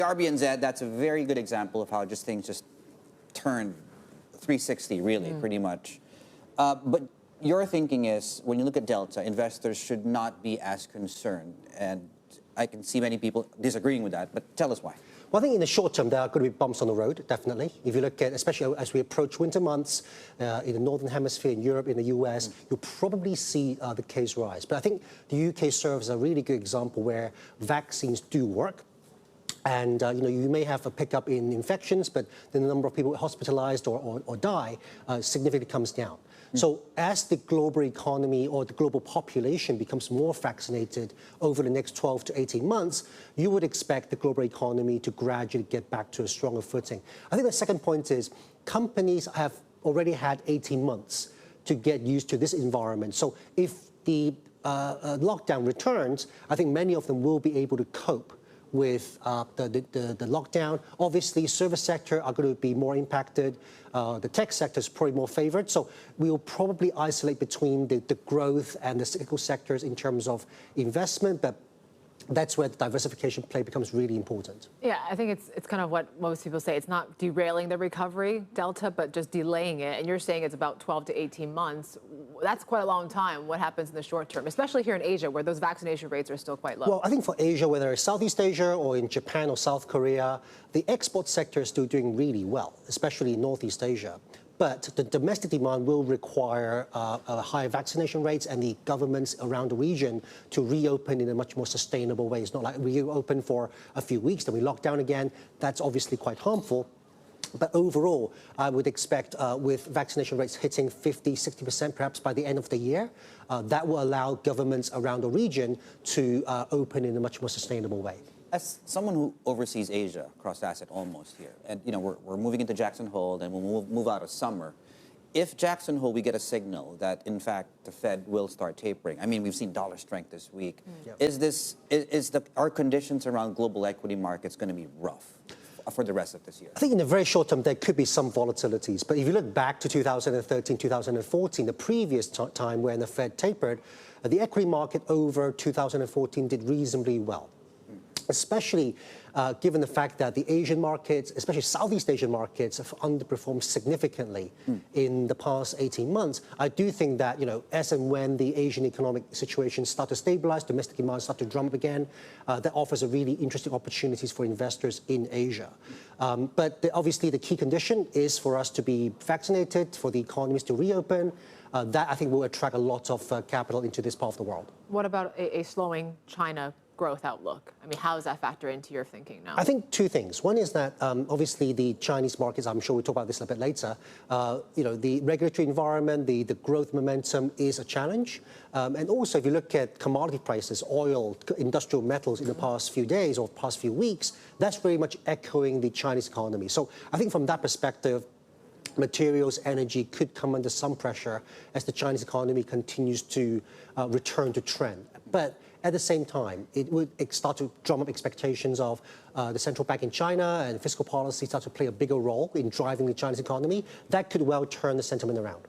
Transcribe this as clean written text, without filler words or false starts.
RBNZ, that's a very good example of how just things just turned 360, really, pretty much. But your thinking is, when you look at Delta, investors should not be as concerned. And I can see many people disagreeing with that, but tell us why. Well, I think in the short term, there are going to be bumps on the road, definitely. If you look at, especially as we approach winter months in the Northern Hemisphere, in Europe, in the US, you'll probably see the case rise. But I think the UK serves as a really good example where vaccines do work. And you may have a pickup in infections, but then the number of people hospitalized or die significantly comes down. So as the global economy or the global population becomes more vaccinated over the next 12 to 18 months, you would expect the global economy to gradually get back to a stronger footing. I think the second point is companies have already had 18 months to get used to this environment. So if the lockdown returns, I think many of them will be able to cope with the lockdown. Obviously, service sector are going to be more impacted. The tech sector is probably more favored. So we will probably isolate between the growth and the cyclical sectors in terms of investment. But that's where the diversification play becomes really important. Yeah, I think it's kind of what most people say. It's not derailing the recovery, Delta, but just delaying it. And you're saying it's about 12 to 18 months. That's quite a long time. What happens in the short term, especially here in Asia, where those vaccination rates are still quite low? Well, I think for Asia, whether it's Southeast Asia or in Japan or South Korea, the export sector is still doing really well, especially in Northeast Asia. But the domestic demand will require higher vaccination rates and the governments around the region to reopen in a much more sustainable way. It's not like we open for a few weeks, then we lock down again. That's obviously quite harmful. But overall, I would expect with vaccination rates hitting 50, 60% perhaps by the end of the year, that will allow governments around the region to open in a much more sustainable way. As someone who oversees Asia, cross-asset almost here, and we're moving into Jackson Hole, and we'll move out of summer. If Jackson Hole, we get a signal that, in fact, the Fed will start tapering. I mean, we've seen dollar strength this week. Yep. Are conditions around global equity markets going to be rough for the rest of this year? I think in the very short term, there could be some volatilities. But if you look back to 2013, 2014, the previous time when the Fed tapered, the equity market over 2014 did reasonably well. Especially given the fact that the Asian markets, especially Southeast Asian markets, have underperformed significantly in the past 18 months. I do think that, as and when the Asian economic situation start to stabilize, domestic demand start to drum up again, that offers a really interesting opportunities for investors in Asia. But obviously, the key condition is for us to be vaccinated, for the economies to reopen. That, I think, will attract a lot of capital into this part of the world. What about a slowing China growth outlook? I mean, how does that factor into your thinking now? I think two things. One is that obviously the Chinese markets, I'm sure we'll talk about this a little bit later, the regulatory environment, the growth momentum is a challenge. And also, if you look at commodity prices, oil, industrial metals in the past few days or past few weeks, that's very much echoing the Chinese economy. So I think from that perspective, materials, energy could come under some pressure as the Chinese economy continues to return to trend. But at the same time, it would start to drum up expectations of the central bank in China and fiscal policy start to play a bigger role in driving the Chinese economy. That could well turn the sentiment around.